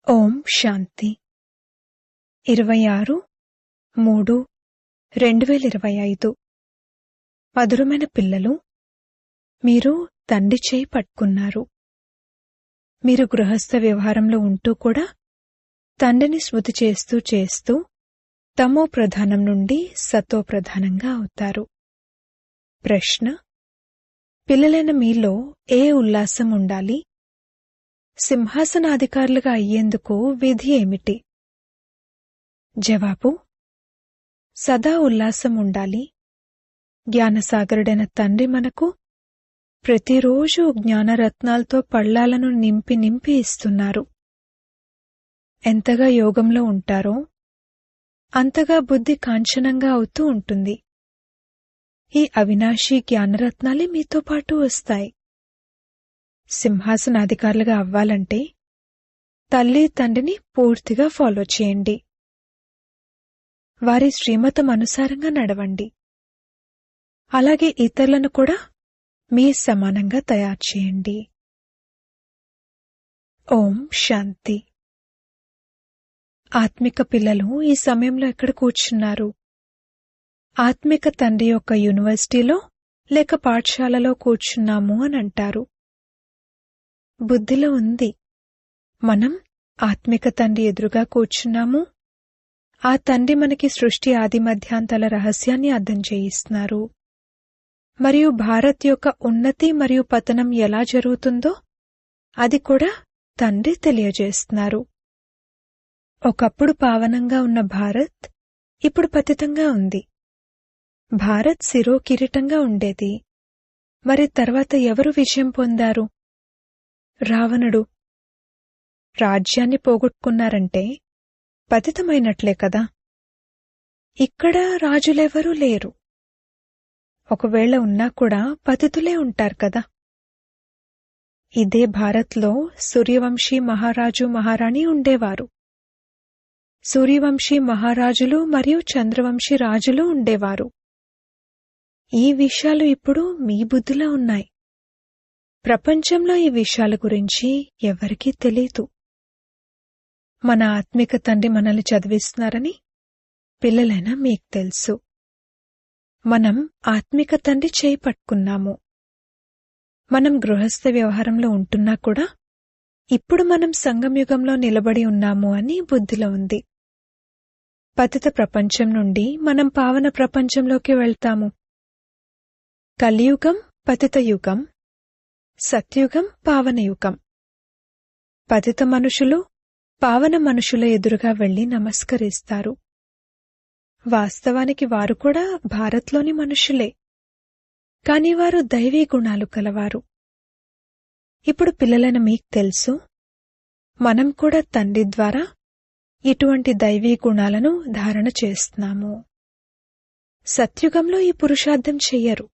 ఓం శాంతి 26/3/2025 మధురమైన పిల్లలు, మీరు తండ్రి చేయి పట్టుకున్నారు. మీరు గృహస్థ వ్యవహారంలో ఉంటూ కూడా తండ్రిని స్మృతి చేస్తూ తమో ప్రధానం నుండి సతో ప్రధానంగా అవుతారు. ప్రశ్న: పిల్లలైన మీలో ఏ ఉల్లాసం ఉండాలి? సింహాసనాధికారులుగా అయ్యేందుకు విధి ఏమిటి? జవాబు: సదా ఉల్లాసం ఉండాలి. జ్ఞానసాగరుడైన తండ్రి మనకు ప్రతిరోజు జ్ఞానరత్నాలతో పళ్ళాలను నింపి ఇస్తున్నారు. ఎంతగా యోగంలో ఉంటారో అంతగా బుద్ధి కాంచనంగా అవుతూ ఉంటుంది. ఈ అవినాశీ జ్ఞానరత్నాలే మీతో పాటు వస్తాయి. సింహాసనాధికారులుగా అవ్వాలంటే తల్లి తండ్రిని పూర్తిగా ఫాలో చేయండి. వారి శ్రీమతం అనుసారంగా నడవండి. అలాగే ఇతరులను కూడా మీ సమానంగా తయారు చేయండి. ఓం శాంతి. ఆత్మిక పిల్లలు ఈ సమయంలో ఎక్కడ కూర్చున్నారు? ఆత్మిక తండ్రి యొక్క యూనివర్సిటీలో లేక పాఠశాలలో కూర్చున్నాము అని అంటారు. బుద్ధిలో ఉంది, మనం ఆత్మిక తండ్రి ఎదురుగా కూర్చున్నాము. ఆ తండ్రి మనకి సృష్టి ఆది మధ్యాంతాల రహస్యాన్ని అర్థం చేయిస్తున్నారు. మరియు భారత్ యొక్క ఉన్నతి మరియు పతనం ఎలా జరుగుతుందో అది కూడా తండ్రి తెలియజేస్తున్నారు. ఒకప్పుడు పావనంగా ఉన్న భారత్ ఇప్పుడు పతితంగా ఉంది. భారత్ శిరో కిరీటంగా ఉండేది. మరి తర్వాత ఎవరు విజయం పొందారు? రావణుడు. రాజ్యాన్ని పోగొట్టుకున్నారంటే పతితమైనట్లే కదా. ఇక్కడ రాజులెవరూ లేరు. ఒకవేళ ఉన్నా కూడా పతితులే ఉంటారు కదా. ఇదే భారత్లో సూర్యవంశీ మహారాజు మహారాణి ఉండేవారు. సూర్యవంశీ మహారాజులు మరియు చంద్రవంశీ రాజులు ఉండేవారు. ఈ విషయాలు ఇప్పుడు మీ బుద్ధిలో ఉన్నాయి. ప్రపంచంలో ఈ విషయాల గురించి ఎవరికీ తెలీదు. మన ఆత్మిక తండ్రి మనల్ని చదివిస్తున్నారని పిల్లలైనా మీకు తెలుసు. మనం ఆత్మిక తండ్రి చేయి పట్టుకున్నాము. మనం గృహస్థ వ్యవహారంలో ఉంటున్నా కూడా ఇప్పుడు మనం సంగమయుగంలో నిలబడి ఉన్నాము అని బుద్ధిలో ఉంది. పతిత ప్రపంచం నుండి మనం పావన ప్రపంచంలోకి వెళ్తాము. కలియుగం పతిత యుగం, సత్యుగం పావనయుగం. పతిత మనుషులు పావన మనుషుల ఎదురుగా వెళ్లి నమస్కరిస్తారు. వాస్తవానికి వారు కూడా భారత్లోని మనుషులే, కాని వారు దైవీ గుణాలు కలవారు. ఇప్పుడు పిల్లలైన మీకు తెలుసు, మనం కూడా తండ్రి ద్వారా ఇటువంటి దైవీ గుణాలను ధారణ చేస్తున్నాము. సత్యుగంలో ఈ పురుషార్థం చెయ్యరు.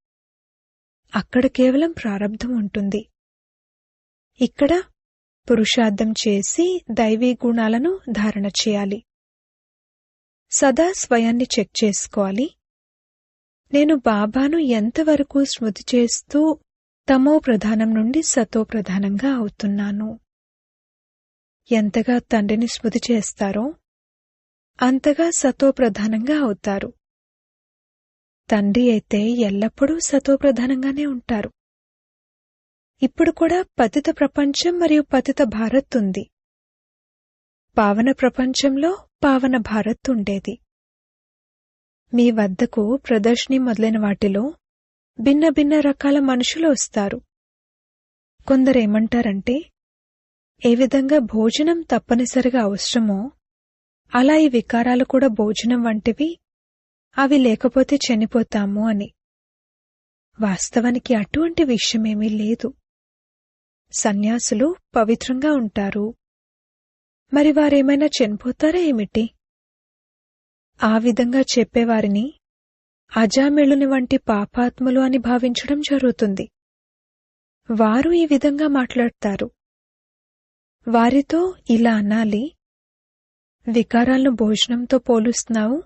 అక్కడ కేవలం ప్రారబ్ధం ఉంటుంది. ఇక్కడ పురుషార్థం చేసి దైవీ గుణాలను ధారణ చేయాలి. సదా స్వయాన్ని చెక్ చేసుకోవాలి. నేను బాబాను ఎంతవరకు స్మృతి చేస్తూ తమో ప్రధానం నుండి సతో ప్రధానంగా అవుతున్నాను. ఎంతగా తండ్రిని స్మృతి చేస్తారో అంతగా సతో ప్రధానంగా అవుతారు. తండ్రి అయితే ఎల్లప్పుడూ సతో ప్రధానంగానే ఉంటారు. ఇప్పుడు కూడా పతిత ప్రపంచం మరియు పతిత భారత్ ఉంది. పావన ప్రపంచంలో పావన భారత్ ఉండేది. మీ వద్దకు ప్రదర్శని మొదలైన వాటిలో భిన్న భిన్న రకాల మనుషులు వస్తారు. కొందరేమంటారంటే, ఏ విధంగా భోజనం తప్పనిసరిగా అవసరమో అలా ఈ వికారాలు కూడా భోజనం వంటివి, అవి లేకపోతే చనిపోతాము అని. వాస్తవానికి అటువంటి విషయమేమీ లేదు. సన్యాసులు పవిత్రంగా ఉంటారు. మరి వారేమైనా చనిపోతారా ఏమిటి? ఆ విధంగా చెప్పేవారిని అజామిళుని వంటి పాపాత్ములు అని భావించడం జరుగుతుంది. వారు ఈ విధంగా మాట్లాడతారు. వారితో ఇలా అనాలి, వికారాలను భోజనంతో పోలుస్తున్నావు,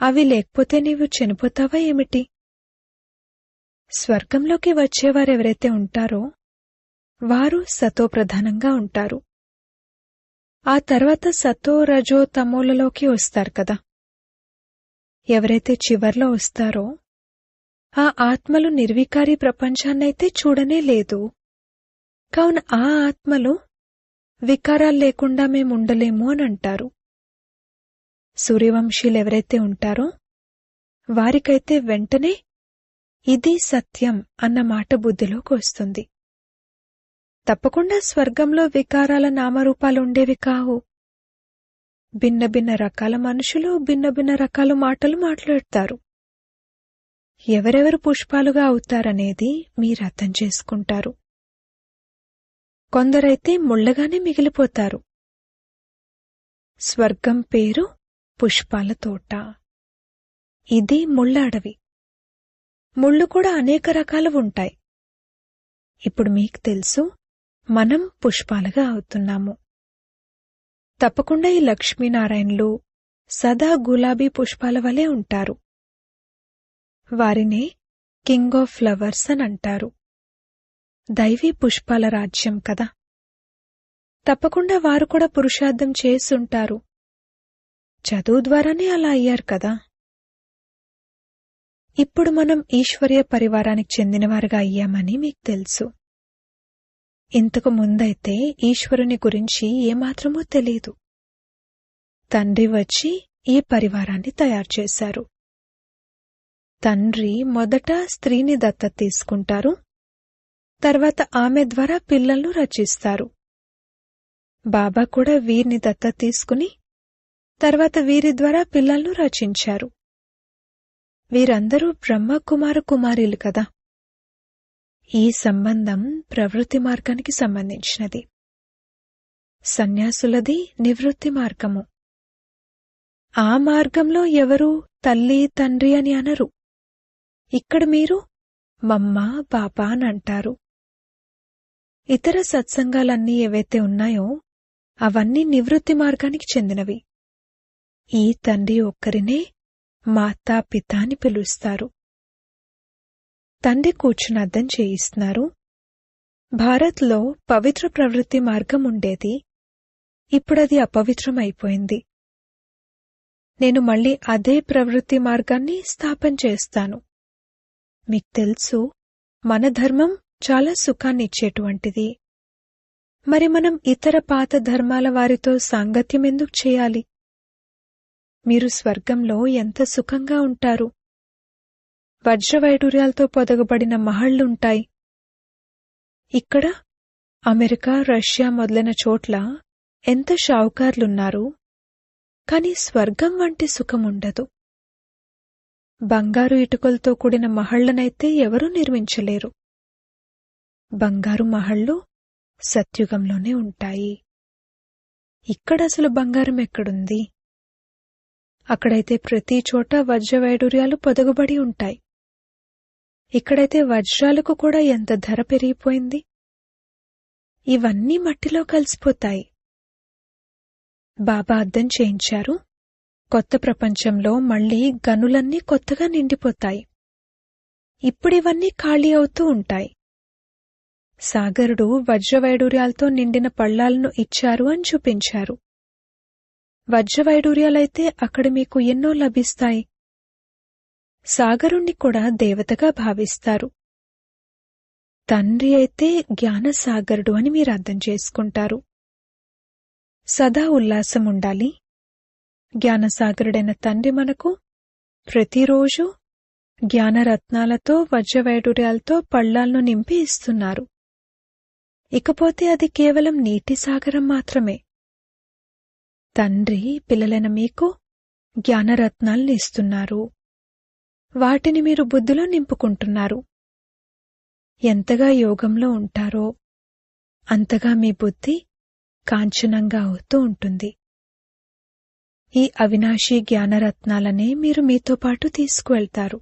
అవి లేకపోతే నీవు చనిపోతావా ఏమిటి? స్వర్గంలోకి వచ్చేవారెవరైతే ఉంటారో వారు సతో ప్రధానంగా ఉంటారు. ఆ తర్వాత సతో రజో తమోలలోకి వస్తారు కదా. ఎవరైతే చివర్లో వస్తారో ఆ ఆత్మలు నిర్వికారి ప్రపంచాన్నైతే చూడనే లేదు. కావున ఆ ఆత్మలు వికారాలు లేకుండా మేముండలేము అని అంటారు. సూర్యవంశీలు ఎవరైతే ఉంటారో వారికైతే వెంటనే ఇది సత్యం అన్న మాట బుద్ధిలోకి వస్తుంది. తప్పకుండా స్వర్గంలో వికారాల నామరూపాలుండేవి కావు. భిన్న భిన్న రకాల మనుషులు భిన్న భిన్న రకాల మాటలు మాట్లాడతారు. ఎవరెవరు పుష్పాలుగా అవుతారనేది మీరర్థం చేసుకుంటారు. కొందరైతే ముళ్ళగానే మిగిలిపోతారు. స్వర్గం పేరు పుష్పాల తోట. ఇది ముళ్ళ అడవి. ముళ్ళు కూడా అనేక రకాలు ఉంటాయి. ఇప్పుడు మీకు తెలుసు, మనం పుష్పాలుగా అవుతున్నాము. తప్పకుండా ఈ లక్ష్మీనారాయణులు సదా గులాబీ పుష్పాల వలె ఉంటారు. వారినే కింగ్ ఆఫ్ ఫ్లవర్స్ అని అంటారు. దైవీ పుష్పాల రాజ్యం కదా. తప్పకుండా వారు కూడా పురుషార్థం చేసుంటారు. చదువు ద్వారానే అలా అయ్యారు కదా. ఇప్పుడు మనం ఈశ్వర్య పరివారానికి చెందినవారుగా అయ్యామని మీకు తెలుసు. ఇంతకు ముందైతే ఈశ్వరుని గురించి ఏమాత్రమూ తెలీదు. తండ్రి వచ్చి ఈ పరివారాన్ని తయారు చేశారు. తండ్రి మొదట స్త్రీని దత్తత తీసుకుంటారు. తర్వాత ఆమె ద్వారా పిల్లలను రచిస్తారు. బాబా కూడా వీరిని దత్తత తీసుకుని తర్వాత వీరి ద్వారా పిల్లలను రచించారు. వీరందరూ బ్రహ్మ కుమార కుమారీలు కదా. ఈ సంబంధం ప్రవృత్తి మార్గానికి సంబంధించినది. సన్యాసులది నివృత్తి మార్గము. ఆ మార్గంలో ఎవరూ తల్లి తండ్రి అని అనరు. ఇక్కడ మీరు మమ్మ బాబా అని అంటారు. ఇతర సత్సంగాలన్నీ ఏవైతే ఉన్నాయో అవన్నీ నివృత్తి మార్గానికి చెందినవి. ఈ తండ్రి ఒక్కరినే మాతా పిత అని పిలుస్తారు. తండ్రి కూర్చుని అర్థం చేయిస్తున్నారు. భారత్లో పవిత్ర ప్రవృత్తి మార్గం ఉండేది. ఇప్పుడది అపవిత్రమైపోయింది. నేను మళ్ళీ అదే ప్రవృత్తి మార్గాన్ని స్థాపన చేస్తాను. మీకు తెలుసు, మన ధర్మం చాలా సుఖాన్నిచ్చేటువంటిది. మరి మనం ఇతర పాత ధర్మాల వారితో సాంగత్యం ఎందుకు చేయాలి? మీరు స్వర్గంలో ఎంత సుఖంగా ఉంటారు. వజ్రవైడూర్యాలతో పొదగబడిన మహళ్లుంటాయి. ఇక్కడ అమెరికా, రష్యా మొదలైన చోట్ల ఎంత షావుకార్లున్నారు. కాని స్వర్గం వంటి సుఖముండదు. బంగారు ఇటుకలతో కూడిన మహళ్లనైతే ఎవరూ నిర్మించలేరు. బంగారు మహళ్ళు సత్యుగంలోనే ఉంటాయి. ఇక్కడసలు బంగారం ఎక్కడుంది? అక్కడైతే ప్రతి చోట వజ్రవైడూర్యాలు పొదగబడి ఉంటాయి. ఇక్కడైతే వజ్రాలకు కూడా ఎంత ధర పెరిగిపోయింది. ఇవన్నీ మట్టిలో కలిసిపోతాయి. బాబా అర్థం చేయించారు, కొత్త ప్రపంచంలో మళ్లీ గనులన్నీ కొత్తగా నిండిపోతాయి. ఇప్పుడివన్నీ ఖాళీ అవుతూ ఉంటాయి. సాగరుడు వజ్రవైడూర్యాలతో నిండిన పళ్ళాలను ఇచ్చారు అని చూపించారు. వజ్రవైడూర్యాలైతే అక్కడ మీకు ఎన్నో లభిస్తాయి. సాగరుణ్ణి కూడా దేవతగా భావిస్తారు. తండ్రి అయితే జ్ఞానసాగరుడు అని మీరు అర్థం చేసుకుంటారు. సదా ఉల్లాసం ఉండాలి. జ్ఞానసాగరుడైన తండ్రి మనకు ప్రతిరోజు జ్ఞానరత్నాలతో వజ్రవైడూర్యాలతో పళ్ళాలను నింపి ఇస్తున్నారు. ఇకపోతే అది కేవలం నీటి సాగరం మాత్రమే. తండ్రి పిల్లలైన మీకు జ్ఞానరత్నాల్ని ఇస్తున్నారు. వాటిని మీరు బుద్ధిలో నింపుకుంటున్నారు. ఎంతగా యోగంలో ఉంటారో అంతగా మీ బుద్ధి కాంచనంగా అవుతూ ఉంటుంది. ఈ అవినాశీ జ్ఞానరత్నాలనే మీరు మీతో పాటు తీసుకువెళ్తారు.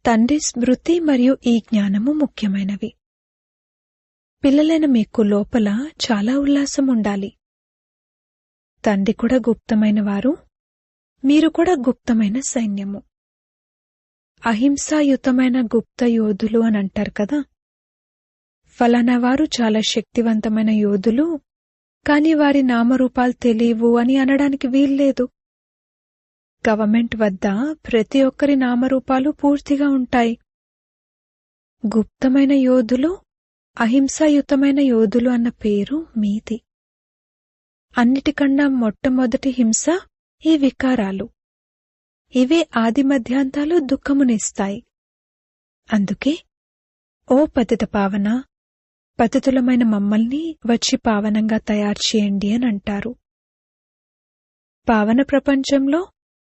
తండ్రి స్మృతి మరియు ఈ జ్ఞానము ముఖ్యమైనవి. పిల్లలైన మీకు లోపల చాలా ఉల్లాసం ఉండాలి. తండ్రి కూడా గుప్తమైన వారు, మీరు కూడా గుప్తమైన సైన్యము. అహింసాయుతమైన గుప్త యోధులు అని అంటారు కదా. ఫలానా వారు చాలా శక్తివంతమైన యోధులు, కాని వారి నామరూపాలు తెలియవు అని అనడానికి వీల్లేదు. గవర్నమెంట్ వద్ద ప్రతి ఒక్కరి నామరూపాలు పూర్తిగా ఉంటాయి. గుప్తమైన యోధులు, అహింసాయుతమైన యోధులు అన్న పేరు మీది. అన్నిటికన్నా మొట్టమొదటి హింస ఈ వికారాలు. ఇవే ఆది మధ్యాంతాలు దుఃఖమునిస్తాయి. అందుకే ఓ పతిత పావన, పతితులమైన మమ్మల్ని వచ్చి పావనంగా తయారు చేయండి అని అంటారు. పావన ప్రపంచంలో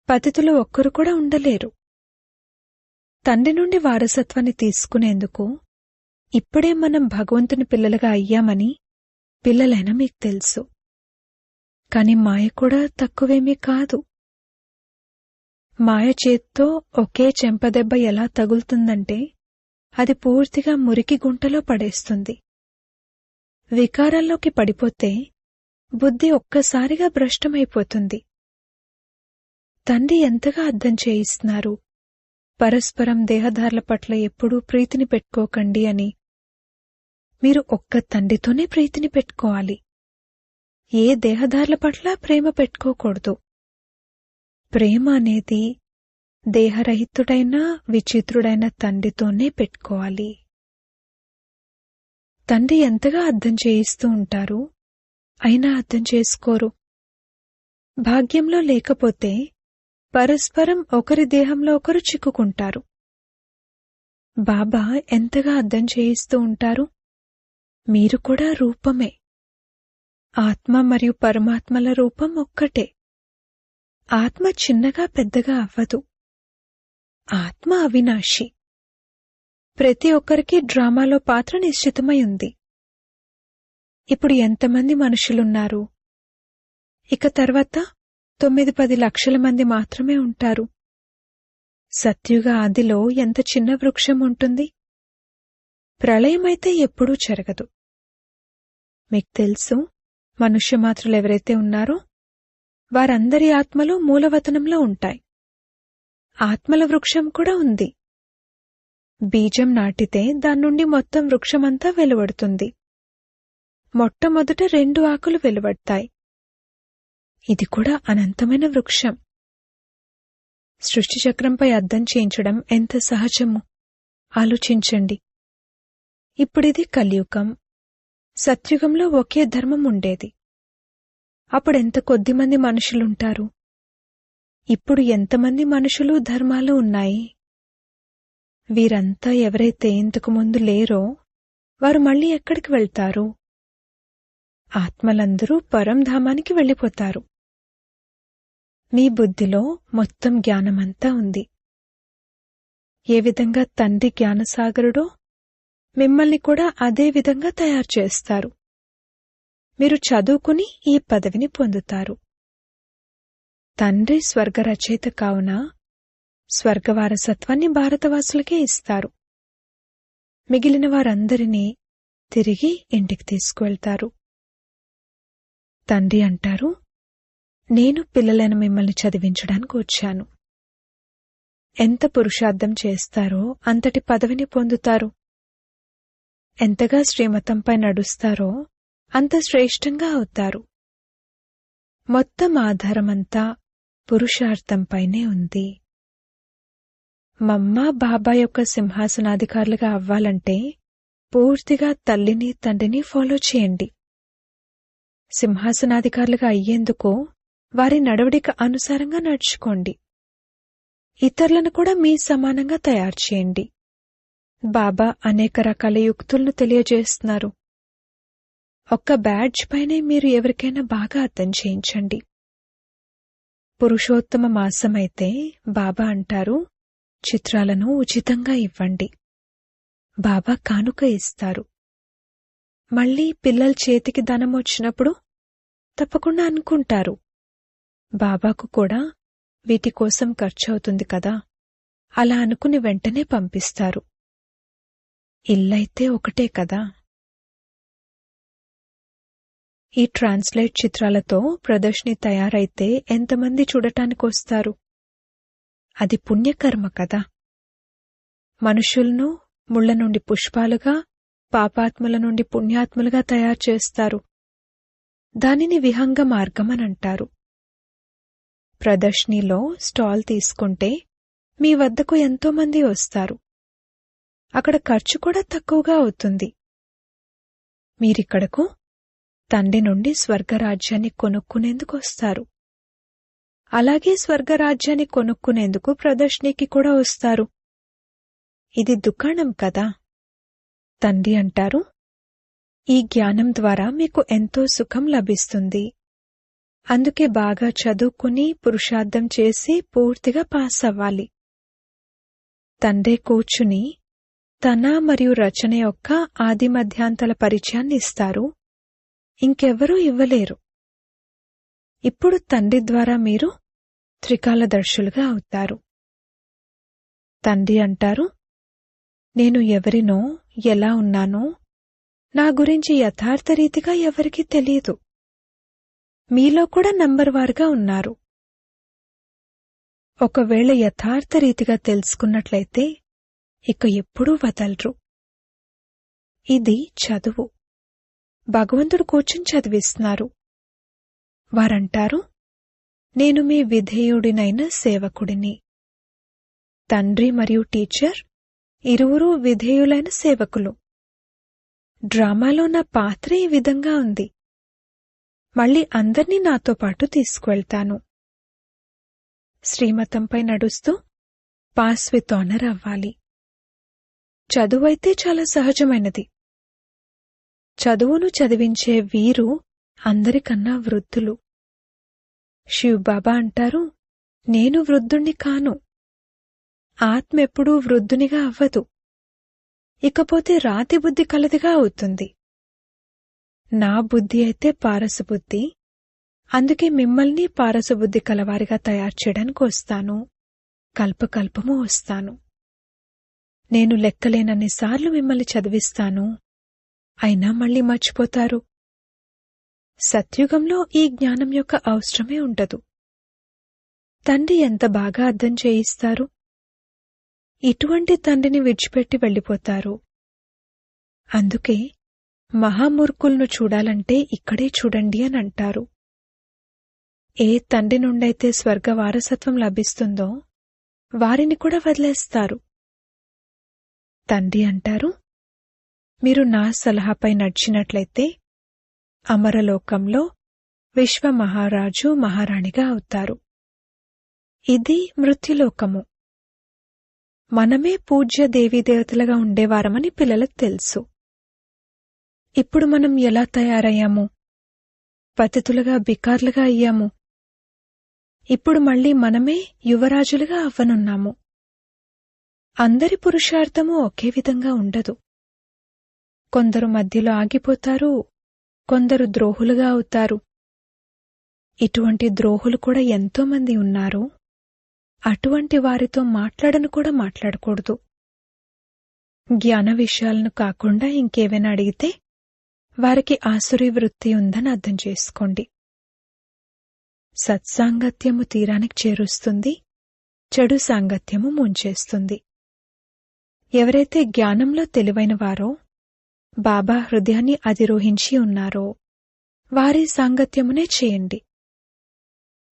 పతితులు ఒక్కరు కూడా ఉండలేరు. తండ్రి నుండి వారసత్వాన్ని తీసుకునేందుకు ఇప్పుడే మనం భగవంతుని పిల్లలుగా అయ్యామని పిల్లలైన మీకు తెలుసు. కాని మాయ కూడా తక్కువేమీ కాదు. మాయ చేత్తో ఒకే చెంపదెబ్బ ఎలా తగులుతుందంటే అది పూర్తిగా మురికి గుంటలో పడేస్తుంది. వికారాల్లోకి పడిపోతే బుద్ధి ఒక్కసారిగా భ్రష్టమైపోతుంది. తండ్రి ఎంతగా అర్థం చేయిస్తున్నారు, పరస్పరం దేహదారుల పట్ల ఎప్పుడూ ప్రీతిని పెట్టుకోకండి అని. మీరు ఒక్క తండ్రితోనే ప్రీతిని పెట్టుకోవాలి. ఏ దేహదారుల పట్ల ప్రేమ పెట్టుకోకూడదు. ప్రేమ అనేది దేహరహితుడైన విచిత్రుడైన తండ్రితోనే పెట్టుకోవాలి. తండ్రి ఎంతగా అర్థం చేయిస్తూ ఉంటారు, అయినా అర్థం చేసుకోరు. భాగ్యంలో లేకపోతే పరస్పరం ఒకరి దేహంలో ఒకరు చిక్కుకుంటారు. బాబా ఎంతగా అర్థం చేయిస్తూ ఉంటారు, మీరు కూడా రూపమే. ఆత్మ మరియు పరమాత్మల రూపం ఒక్కటే. ఆత్మ చిన్నగా పెద్దగా అవ్వదు. ఆత్మ అవినాశి. ప్రతి ఒక్కరికి డ్రామాలో పాత్ర నిశ్చితమై ఉంది. ఇప్పుడు ఎంతమంది మనుషులున్నారు? ఇక తర్వాత 9-10 లక్షల మంది మాత్రమే ఉంటారు. సత్యుగ ఆదిలో ఎంత చిన్న వృక్షం ఉంటుంది. ప్రళయమైతే ఎప్పుడూ జరగదు. మీకు తెలుసు, మనుష్యమాతృలెవరైతే ఉన్నారో వారందరి ఆత్మలు మూలవతనంలో ఉంటాయి. ఆత్మల వృక్షం కూడా ఉంది. బీజం నాటితే దాన్నుండి మొత్తం వృక్షమంతా వెలువడుతుంది. మొట్టమొదట 2 ఆకులు వెలువడతాయి. ఇది కూడా అనంతమైన వృక్షం. సృష్టి చక్రంపై అద్దం చేయించడం ఎంత సహజము ఆలోచించండి. ఇప్పుడిది కలియుగం. సత్యుగంలో ఒకే ధర్మం ఉండేది. అప్పుడెంత కొద్దిమంది మనుషులుంటారు. ఇప్పుడు ఎంతమంది మనుషులు ధర్మాలు ఉన్నాయి. వీరంతా ఎవరైతే ఇంతకుముందు లేరో వారు మళ్ళీ ఎక్కడికి వెళ్తారు? ఆత్మలందరూ పరంధామానికి వెళ్ళిపోతారు. మీ బుద్ధిలో మొత్తం జ్ఞానమంతా ఉంది. ఏ విధంగా తండ్రి జ్ఞానసాగరుడో మిమ్మల్ని కూడా అదే విధంగా తయారు చేస్తారు. మీరు చదువుకుని ఈ పదవిని పొందుతారు. తండ్రి స్వర్గరచయిత కావున స్వర్గవారసత్వాన్ని భారతవాసులకే ఇస్తారు. మిగిలిన వారందరినీ తిరిగి ఇంటికి తీసుకువెళ్తారు. తండ్రి అంటారు, నేను పిల్లలైన మిమ్మల్ని చదివించడానికి వచ్చాను. ఎంత పురుషార్థం చేస్తారో అంతటి పదవిని పొందుతారు. ఎంతగా శ్రీమతంపై నడుస్తారో అంత శ్రేష్టంగా అవుతారు. మొత్తం ఆధారమంతా పురుషార్థంపైనే ఉంది. మమ్మ బాబా యొక్క సింహాసనాధికారులుగా అవ్వాలంటే పూర్తిగా తల్లిని తండ్రిని ఫాలో చేయండి. సింహాసనాధికారులుగా అయ్యేందుకు వారి నడవడిక అనుసారంగా నడుచుకోండి. ఇతరులను కూడా మీ సమానంగా తయారు చేయండి. బాబా అనేక రకాల యుక్తులను తెలియజేస్తున్నారు. ఒక్క బ్యాడ్జ్ పైనే మీరు ఎవరికైనా బాగా అర్థం చేయించండి. పురుషోత్తమ మాసమైతే బాబా అంటారు, చిత్రాలను ఉచితంగా ఇవ్వండి. బాబా కానుక ఇస్తారు. మళ్ళీ పిల్లల చేతికి ధనం వచ్చినప్పుడు తప్పకుండా అనుకుంటారు, బాబాకు కూడా వీటి కోసం ఖర్చవుతుంది కదా. అలా అనుకుని వెంటనే పంపిస్తారు. ఇల్లైతే ఒకటే కదా. ఈ ట్రాన్స్లేట్ చిత్రాలతో ప్రదర్శని తయారైతే ఎంతమంది చూడటానికొస్తారు? అది పుణ్యకర్మ కదా. మనుషులను ముళ్ల నుండి పుష్పాలుగా, పాపాత్ముల నుండి పుణ్యాత్ములుగా తయారు చేస్తారు. దానిని విహంగ మార్గం అని అంటారు. ప్రదర్శనలో స్టాల్ తీసుకుంటే మీ వద్దకు ఎంతోమంది వస్తారు. అక్కడ ఖర్చు కూడా తక్కువగా అవుతుంది. మీరిక్కడకు తండ్రి నుండి స్వర్గరాజ్యాన్ని కొనుక్కునేందుకు వస్తారు. అలాగే స్వర్గరాజ్యాన్ని కొనుక్కునేందుకు ప్రదర్శనకి కూడా వస్తారు. ఇది దుకాణం కదా. తండ్రి అంటారు, ఈ జ్ఞానం ద్వారా మీకు ఎంతో సుఖం లభిస్తుంది. అందుకే బాగా చదువుకుని పురుషార్థం చేసి పూర్తిగా పాస్ అవ్వాలి. తండ్రే కూర్చుని తన మరియు రచన యొక్క ఆది మధ్యాంతల పరిచయాన్ని ఇస్తారు. ఇంకెవ్వరూ ఇవ్వలేరు. ఇప్పుడు తండ్రి ద్వారా మీరు త్రికాలదర్శులుగా అవుతారు. తండ్రి అంటారు, నేను ఎవరినో ఎలా ఉన్నానో నా గురించి యథార్థ రీతిగా ఎవరికీ తెలియదు. మీలో కూడా నంబర్ వారుగా ఉన్నారు. ఒకవేళ యథార్థ రీతిగా తెలుసుకున్నట్లయితే ఇక ఎప్పుడూ వదలరు. ఇది చదువు. భగవంతుడు కూర్చుని చదివిస్తున్నారు. వారంటారు, నేను మీ విధేయుడినైన సేవకుడిని. తండ్రి మరియు టీచర్ ఇరువురూ విధేయులైన సేవకులు. డ్రామాలో నా పాత్ర ఈ విధంగా ఉంది. మళ్ళీ అందర్నీ నాతో పాటు తీసుకువెళ్తాను. శ్రీమతంపై నడుస్తూ పాస్ విత్ ఆనర్ అవ్వాలి. చదువైతే చాలా సహజమైనది. చదువును చదివించే వీరు అందరికన్నా వృద్ధులు. శివబాబా అంటారు, నేను వృద్ధుణ్ణి కాను. ఆత్మ ఎప్పుడూ వృద్ధునిగా అవ్వదు. ఇకపోతే రాతి బుద్ధి కలదిగా అవుతుంది. నా బుద్ధి అయితే పారసబుద్ధి. అందుకే మిమ్మల్ని పారసబుద్ధి కలవారిగా తయారు చేయడానికి వస్తాను. కల్పకల్పము వస్తాను. నేను లెక్కలేనన్నిసార్లు మిమ్మల్ని చదివిస్తాను. అయినా మళ్ళీ మర్చిపోతారు. సత్యుగంలో ఈ జ్ఞానం యొక్క అవసరమే ఉండదు. తండ్రి ఎంత బాగా అర్థం చేయిస్తారు. ఇటువంటి తండ్రిని విడిచిపెట్టి వెళ్ళిపోతారు. అందుకే మహామూర్ఖులను చూడాలంటే ఇక్కడే చూడండి అని అంటారు. ఏ తండ్రి నుండైతే స్వర్గ వారసత్వం లభిస్తుందో వారిని కూడా వదిలేస్తారు. తండ్రి అంటారు, మీరు నా సలహాపై నడిచినట్లయితే అమరలోకంలో విశ్వ మహారాజు మహారాణిగా అవుతారు. ఇది మృత్యులోకము. మనమే పూజ్య దేవీదేవతలుగా ఉండేవారమని పిల్లలకు తెలుసు. ఇప్పుడు మనం ఎలా తయారయ్యాము? పతితులుగా బికార్లుగా అయ్యాము. ఇప్పుడు మళ్ళీ మనమే యువరాజులుగా అవ్వనున్నాము. అందరి పురుషార్థము ఒకే విధంగా ఉండదు. కొందరు మధ్యలో ఆగిపోతారు, కొందరు ద్రోహులుగా అవుతారు. ఇటువంటి ద్రోహులు కూడా ఎంతోమంది ఉన్నారు. అటువంటి వారితో మాట్లాడను కూడా మాట్లాడకూడదు. జ్ఞాన విషయాలను కాకుండా ఇంకేవైనా అడిగితే వారికి ఆసురీ వృత్తి ఉందని అర్థం చేసుకోండి. సత్సాంగత్యము తీరానికి చేరుస్తుంది, చెడు సాంగత్యము ముంచేస్తుంది. ఎవరైతే జ్ఞానంలో తెలివైన వారో, బాబా హృదయాన్ని అధిరోహించి ఉన్నారో వారి సాంగత్యమునే చేయండి.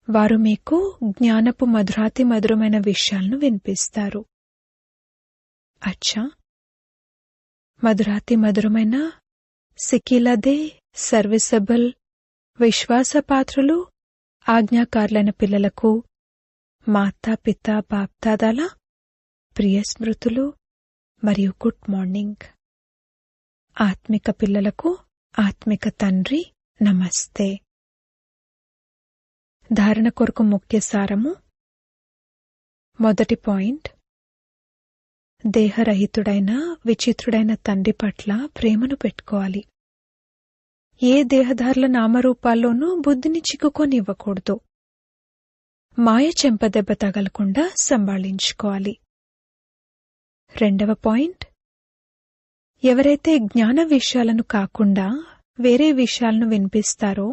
వారు మీకు జ్ఞానపు మధురాతి మధురమైన విషయాలను వినిపిస్తారు. అచ్చా, మధురాతి మధురమైన సిక్కిలదే సర్వీసబుల్ విశ్వాసపాత్రులు ఆజ్ఞాకారులైన పిల్లలకు మాతా పిత బాప్దాదాల ప్రియ స్మృతులు మరియు గుడ్ మార్నింగ్. ఆత్మిక పిల్లలకు ఆత్మిక తండ్రి నమస్తే. ధారణ కొరకు ముఖ్య సారము. మొదటి పాయింట్, దేహరహితుడైన విచిత్రుడైన తండ్రి పట్ల ప్రేమను పెట్టుకోవాలి. ఏ దేహధారుల నామరూపాల్లోనూ బుద్ధిని చిక్కుకొనివ్వకూడదు. మాయ చెంపదెబ్బ తగలకుండా సంభాళించుకోవాలి. రెండవ పాయింట్, ఎవరైతే జ్ఞాన విషయాలను కాకుండా వేరే విషయాలను వినిపిస్తారో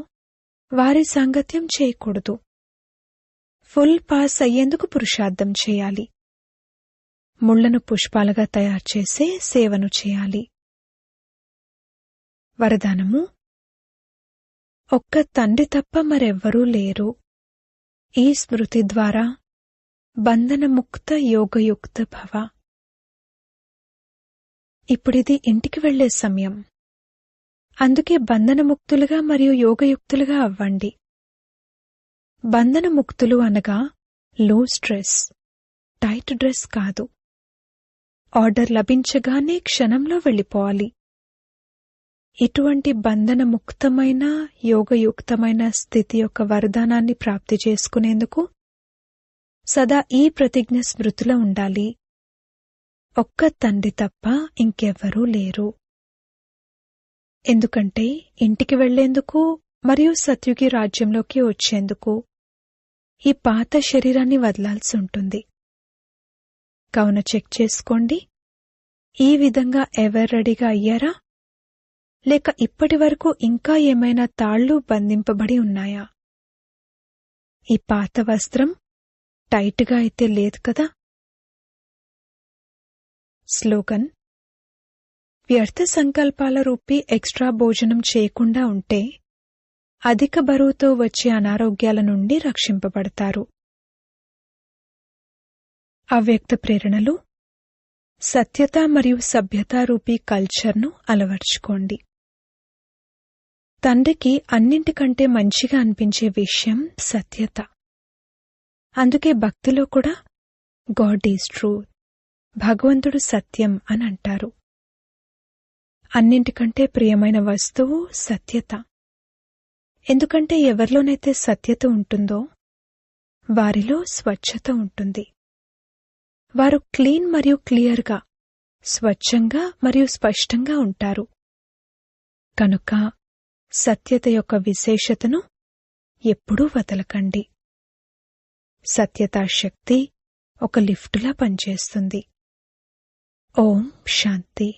వారి సాంగత్యం చేయకూడదు. ఫుల్ పాస్ అయ్యేందుకు పురుషార్థం చేయాలి. ముళ్లను పుష్పాలుగా తయారు చేసే సేవను చేయాలి. వరదానము. ఒక్క తండ్రి తప్ప మరెవ్వరూ లేరు. ఈ స్మృతి ద్వారా బంధనముక్త యోగయుక్త భవ. ఇప్పుడిది ఇంటికి వెళ్లే సమయం. అందుకే బంధనముక్తులుగా మరియు యోగయుక్తులుగా అవ్వండి. బంధనముక్తులు అనగా లో స్ట్రెస్, టైట్ డ్రెస్ కాదు. ఆర్డర్ లభించగానే క్షణంలో వెళ్ళిపోవాలి. ఇటువంటి బంధనముక్తమైన యోగయుక్తమైన స్థితి యొక్క వరదానాన్ని ప్రాప్తి చేసుకునేందుకు సదా ఈ ప్రతిజ్ఞ స్మృతిలో ఉండాలి. ఒక్క తండ్రి తప్ప ఇంకెవ్వరూ లేరు. ఎందుకంటే ఇంటికి వెళ్లేందుకు మరియు సత్యుగి రాజ్యంలోకి వచ్చేందుకు ఈ పాత శరీరాన్ని వదలాల్సి ఉంటుంది. కావున చెక్ చేసుకోండి, ఈ విధంగా ఎవరు రెడీగా అయ్యారా, లేక ఇప్పటివరకు ఇంకా ఏమైనా తాళ్లు బంధింపబడి ఉన్నాయా? ఈ పాత వస్త్రం టైట్గా అయితే లేదు కదా. స్లోగన్: వ్యర్థ సంకల్పాల రూపీ ఎక్స్ట్రా భోజనం చేయకుండా ఉంటే అధిక బరువుతో వచ్చే అనారోగ్యాల నుండి రక్షింపబడతారు. అవ్యక్త ప్రేరణలు: సత్యత మరియు సభ్యత రూపీ కల్చర్ను అలవర్చుకోండి. తండ్రికి అన్నింటికంటే మంచిగా అనిపించే విషయం సత్యత. అందుకే భక్తిలో కూడా గాడ్ ఈజ్ ట్రూత్, భగవంతుడు సత్యం అని అంటారు. అన్నింటికంటే ప్రియమైన వస్తువు సత్యత. ఎందుకంటే ఎవరిలోనైతే సత్యత ఉంటుందో వారిలో స్వచ్ఛత ఉంటుంది. వారు క్లీన్ మరియు క్లియర్గా, స్వచ్ఛంగా మరియు స్పష్టంగా ఉంటారు. కనుక సత్యత యొక్క విశేషతను ఎప్పుడూ వదలకండి. సత్యతా శక్తి ఒక లిఫ్టులా పనిచేస్తుంది. ఓం శాంతి.